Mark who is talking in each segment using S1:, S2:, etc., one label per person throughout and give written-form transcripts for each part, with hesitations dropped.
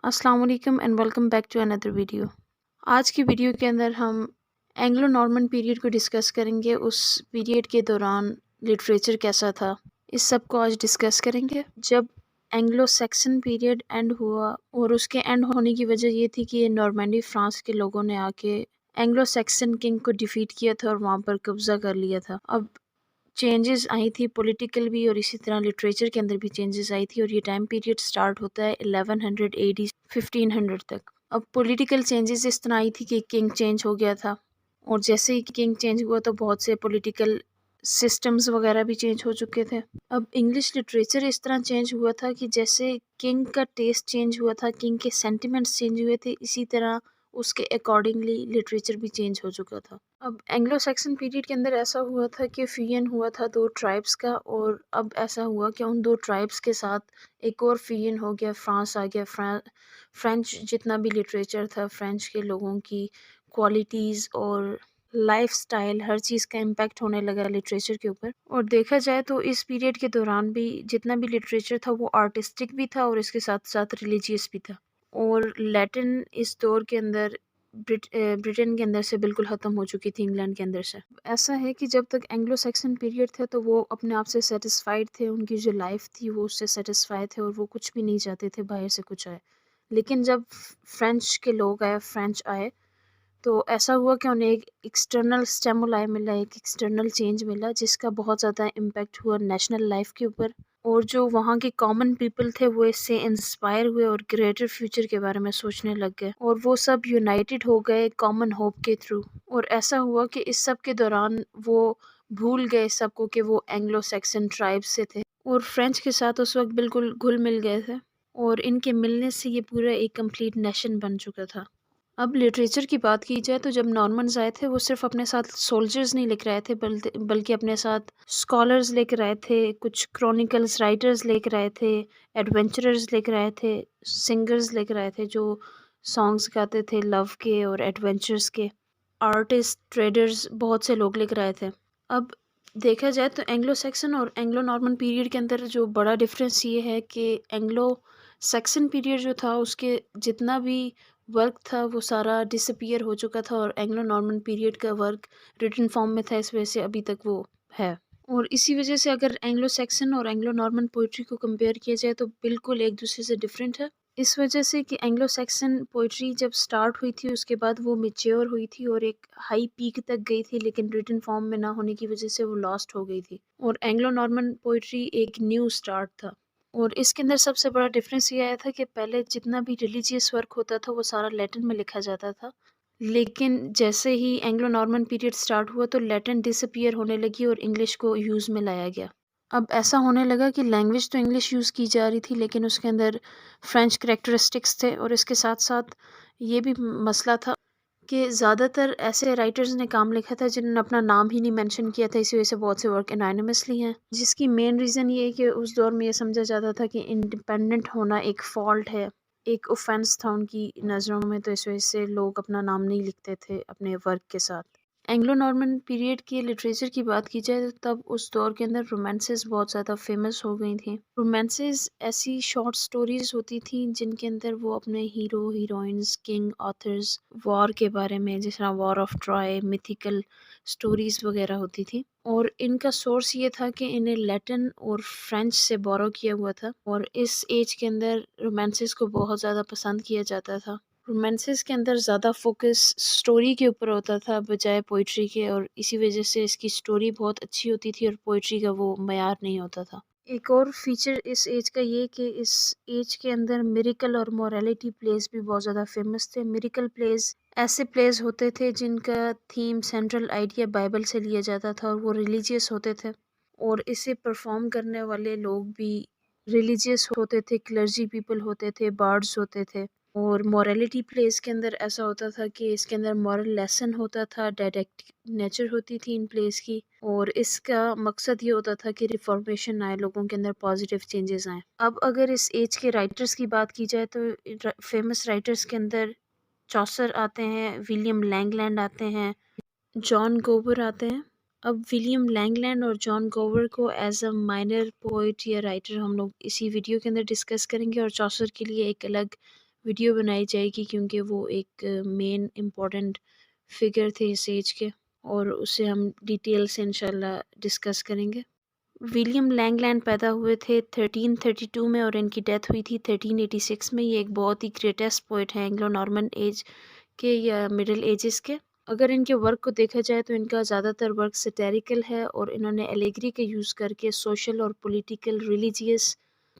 S1: السلام علیکم and welcome back to اندر ویڈیو۔ آج کی ویڈیو کے اندر ہم اینگلو نارمن پیریڈ کو ڈسکس کریں گے۔ اس پیریڈ کے دوران لٹریچر کیسا تھا، اس سب کو آج ڈسکس کریں گے۔ جب اینگلو سیکسن پیریڈ اینڈ ہوا، اور اس کے اینڈ ہونے کی وجہ یہ تھی کہ نارمینڈی فرانس کے لوگوں نے آ کے اینگلو سیکسن کنگ کو ڈیفیٹ کیا تھا اور وہاں پر قبضہ کر لیا تھا۔ اب چینجز آئی تھی پولیٹیکل بھی، اور اسی طرح لٹریچر کے اندر بھی چینجز آئی تھی، اور یہ ٹائم پیریڈ سٹارٹ ہوتا ہے 1100 AD 1500 تک۔ اب پولیٹیکل چینجز اس طرح آئی تھی کہ کنگ چینج ہو گیا تھا، اور جیسے ہی کنگ چینج ہوا تو بہت سے پولیٹیکل سسٹمز وغیرہ بھی چینج ہو چکے تھے۔ اب انگلش لٹریچر اس طرح چینج ہوا تھا کہ جیسے کنگ کا ٹیسٹ چینج ہوا تھا، کنگ کے سینٹیمنٹس چینج ہوئے تھے، اسی طرح اس کے اکارڈنگلی لٹریچر بھی چینج ہو چکا تھا۔ اب اینگلو سیکسن پیریڈ کے اندر ایسا ہوا تھا کہ فیوژن ہوا تھا دو ٹرائبس کا، اور اب ایسا ہوا کہ ان دو ٹرائبس کے ساتھ ایک اور فیوژن ہو گیا، فرانس آ گیا۔ فرینچ جتنا بھی لٹریچر تھا، فرینچ کے لوگوں کی کوالٹیز اور لائف سٹائل، ہر چیز کا امپیکٹ ہونے لگا لٹریچر کے اوپر۔ اور دیکھا جائے تو اس پیریڈ کے دوران بھی جتنا بھی لٹریچر تھا وہ آرٹسٹک بھی تھا، اور اس کے ساتھ ساتھ ریلیجیس بھی تھا۔ اور لیٹن اس دور کے اندر برٹن کے اندر سے بالکل ختم ہو چکی تھی، انگلینڈ کے اندر سے۔ ایسا ہے کہ جب تک اینگلو سیکسن پیریڈ تھا تو وہ اپنے آپ سے سیٹسفائیڈ تھے، ان کی جو لائف تھی وہ اس سے سیٹسفائی تھے، اور وہ کچھ بھی نہیں چاہتے تھے باہر سے کچھ آئے۔ لیکن جب فرینچ کے لوگ آئے، فرینچ آئے، تو ایسا ہوا کہ انہیں ایک ایکسٹرنل سٹیمولائی ملا، ایک ایکسٹرنل چینج ملا، جس کا بہت زیادہ امپیکٹ ہوا نیشنل لائف کے اوپر۔ اور جو وہاں کے کامن پیپل تھے وہ اس سے انسپائر ہوئے اور گریٹر فیوچر کے بارے میں سوچنے لگ گئے، اور وہ سب یونائٹڈ ہو گئے کامن ہوپ کے تھرو۔ اور ایسا ہوا کہ اس سب کے دوران وہ بھول گئے سب کو کہ وہ اینگلو سیکسن ٹرائب سے تھے، اور فرینچ کے ساتھ اس وقت بالکل گھل مل گئے تھے، اور ان کے ملنے سے یہ پورا ایک کمپلیٹ نیشن بن چکا تھا۔ اب لٹریچر کی بات کی جائے تو جب نارمنز آئے تھے وہ صرف اپنے ساتھ سولجرز نہیں لکھ رہے تھے، بلکہ اپنے ساتھ اسکالرز لے کر آئے تھے، کچھ کرونیکلز رائٹرز لے کر آئے تھے، ایڈونچررز لے کر آئے تھے، سنگرز لے کر آئے تھے جو سانگز گاتے تھے لو کے اور ایڈونچرز کے، آرٹسٹ، ٹریڈرز، بہت سے لوگ لے کر آئے تھے۔ اب دیکھا جائے تو اینگلو سیکسن اور اینگلو نارمن پیریڈ کے اندر جو بڑا ڈفرینس یہ ہے کہ اینگلو سیکسن پیریڈ جو تھا اس کے جتنا بھی ورک تھا وہ سارا ڈس اپیئر ہو چکا تھا، اور اینگلو نارمن پیریڈ کا ورک ریٹن فارم میں تھا، اس وجہ سے ابھی تک وہ ہے۔ اور اسی وجہ سے اگر اینگلو سیکسن اور اینگلو نارمن پوئٹری کو کمپیئر کیا جائے تو بالکل ایک دوسرے سے ڈفرینٹ ہے، اس وجہ سے کہ اینگلو سیکسن پوئٹری جب سٹارٹ ہوئی تھی اس کے بعد وہ میچیور ہوئی تھی اور ایک ہائی پیک تک گئی تھی، لیکن ریٹن فارم میں نہ ہونے کی وجہ سے وہ لاسٹ ہو گئی تھی، اور اینگلو نارمن پوئٹری ایک نیو سٹارٹ تھا۔ اور اس کے اندر سب سے بڑا ڈفرینس یہ آیا تھا کہ پہلے جتنا بھی ریلیجیس ورک ہوتا تھا وہ سارا لیٹن میں لکھا جاتا تھا، لیکن جیسے ہی اینگلو نارمن پیریڈ سٹارٹ ہوا تو لیٹن ڈس اپیئر ہونے لگی اور انگلش کو یوز میں لایا گیا۔ اب ایسا ہونے لگا کہ لینگویج تو انگلش یوز کی جا رہی تھی، لیکن اس کے اندر فرینچ کریکٹرسٹکس تھے، اور اس کے ساتھ ساتھ یہ بھی مسئلہ تھا کہ زیادہ تر ایسے رائٹرز نے کام لکھا تھا جنہوں نے اپنا نام ہی نہیں مینشن کیا تھا، اسی وجہ سے بہت سے ورک انانیمسلی ہیں، جس کی مین ریزن یہ ہے کہ اس دور میں یہ سمجھا جاتا تھا کہ انڈیپینڈنٹ ہونا ایک فالٹ ہے، ایک اوفینس تھا ان کی نظروں میں، تو اس وجہ سے لوگ اپنا نام نہیں لکھتے تھے اپنے ورک کے ساتھ۔ اینگلو نارمن پیریڈ کی لٹریچر کی بات کی جائے تو تب اس دور کے اندر رومانسز بہت زیادہ فیمس ہو گئی تھیں۔ رومانسز ایسی شارٹ سٹوریز ہوتی تھیں جن کے اندر وہ اپنے ہیرو، ہیروئنز، کنگ، آتھرز، وار کے بارے میں، جس طرح war of try, mythical stories وغیرہ ہوتی تھی، اور ان کا سورس یہ تھا کہ انہیں لیٹن اور فرینچ سے بورو کیا ہوا تھا، اور اس ایج کے اندر رومانسز کو بہت زیادہ پسند کیا جاتا تھا۔ رومانسز کے اندر زیادہ فوکس سٹوری کے اوپر ہوتا تھا بجائے پوئٹری کے، اور اسی وجہ سے اس کی سٹوری بہت اچھی ہوتی تھی اور پوئٹری کا وہ معیار نہیں ہوتا تھا۔ ایک اور فیچر اس ایج کا یہ کہ اس ایج کے اندر میریکل اور موریلٹی پلیز بھی بہت زیادہ فیمس تھے۔ میریکل پلیز ایسے پلیز ہوتے تھے جن کا تھیم، سینٹرل آئیڈیا بائبل سے لیا جاتا تھا، اور وہ ریلیجیس ہوتے تھے، اور اسے پرفارم کرنے والے لوگ بھی ریلیجیس ہوتے تھے، کلرجی پیپل ہوتے تھے، بارڈز ہوتے تھے۔ اور موریلٹی پلیز کے اندر ایسا ہوتا تھا کہ اس کے اندر مورل لیسن ہوتا تھا، ڈائڈیکٹک نیچر ہوتی تھی ان پلیز کی، اور اس کا مقصد یہ ہوتا تھا کہ ریفارمیشن آئے، لوگوں کے اندر پازیٹیو چینجز آئیں۔ اب اگر اس ایج کے رائٹرز کی بات کی جائے تو فیمس رائٹرز کے اندر چوسر آتے ہیں، ولیم لینگلینڈ آتے ہیں، جان گوور آتے ہیں۔ اب ولیم لینگلینڈ اور جان گوور کو ایز اے مائنر پوئٹ یا رائٹر ہم لوگ اسی ویڈیو کے اندر ڈسکس کریں گے، اور چوسر کے لیے ایک الگ ویڈیو بنائی جائے گی کیونکہ وہ ایک مین امپورٹنٹ فگر تھے اس ایج کے، اور اسے ہم ڈیٹیل سے انشاءاللہ ڈسکس کریں گے۔ ولیم لینگلینڈ پیدا ہوئے تھے 1332 میں اور ان کی ڈیتھ ہوئی تھی 1386 میں۔ یہ ایک بہت ہی گریٹسٹ پوئٹ ہیں اینگلو نارمن ایج کے یا مڈل ایجز کے۔ اگر ان کے ورک کو دیکھا جائے تو ان کا زیادہ تر ورک سٹیریکل ہے، اور انہوں نے ایلیگری کا یوز کر کے سوشل اور پولیٹیکل ریلیجیس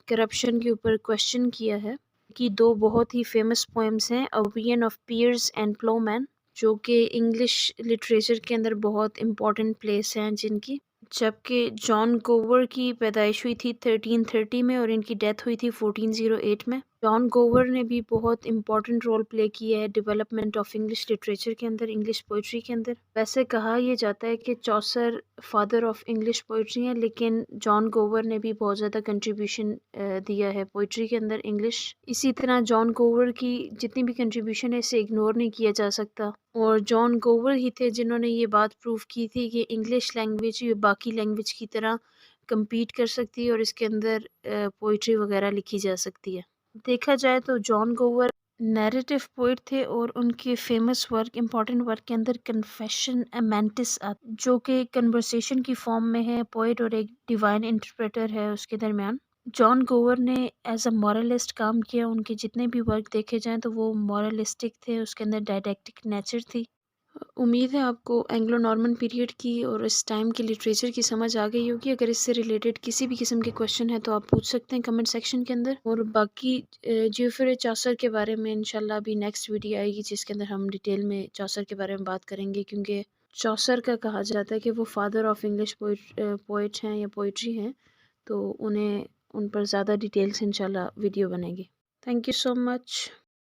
S1: کرپشن کے اوپر کویشچن کیا ہے۔ کی دو بہت ہی فیمس پوئمز ہیں، اوپینین آف پیئرز اینڈ پلو مین، جو کہ انگلش لٹریچر کے اندر بہت امپورٹنٹ پلیس ہیں جن کی، جبکہ جان گوور کی پیدائش ہوئی تھی 1330 میں اور ان کی ڈیتھ ہوئی تھی 1408 میں۔ جان گوور نے بھی بہت امپورٹنٹ رول پلے کیا ہے ڈیولپمنٹ آف انگلش لٹریچر کے اندر، انگلش پوئٹری کے اندر۔ ویسے کہا یہ جاتا ہے کہ چوسر فادر آف انگلش پوئٹری ہیں، لیکن جان گوور نے بھی بہت زیادہ کنٹریبیوشن دیا ہے پوئٹری کے اندر انگلش۔ اسی طرح جان گوور کی جتنی بھی کنٹریبیوشن ہے اسے اگنور نہیں کیا جا سکتا، اور جان گوور ہی تھے جنہوں نے یہ بات پروف کی تھی کہ انگلش لینگویج باقی لینگویج کی طرح کمپیٹ کر سکتی ہے اور اس کے اندر پوئٹری وغیرہ لکھی جا سکتی ہے۔ دیکھا جائے تو جان گوور نیریٹو پوئٹ تھے، اور ان کے فیمس ورک امپورٹنٹ ورک کے اندر کنفیشن امینٹس جو کہ کنورسیشن کی فارم میں ہے، پوئٹ اور ایک ڈیوائن انٹرپریٹر ہے اس کے درمیان۔ جان گوور نے ایز اے مورلسٹ کام کیا، ان کے جتنے بھی ورک دیکھے جائیں تو وہ مورلسٹک تھے، اس کے اندر ڈائڈیکٹک نیچر تھی۔ امید ہے آپ کو اینگلو نارمن پیریڈ کی اور اس ٹائم کی لٹریچر کی سمجھ آ گئی ہوگی۔ اگر اس سے ریلیٹڈ کسی بھی قسم کے کویشچن ہے تو آپ پوچھ سکتے ہیں کمنٹ سیکشن کے اندر، اور باقی جیوفرے چوسر کے بارے میں انشاءاللہ ابھی نیکسٹ ویڈیو آئے گی جس کے اندر ہم ڈیٹیل میں چوسر کے بارے میں بات کریں گے، کیونکہ چوسر کا کہا جاتا ہے کہ وہ فادر آف انگلش پوئٹ ہیں یا پوئٹری ہیں، تو ان پر زیادہ ڈیٹیل سے انشاءاللہ ویڈیو بنے گی۔ Thank you so much.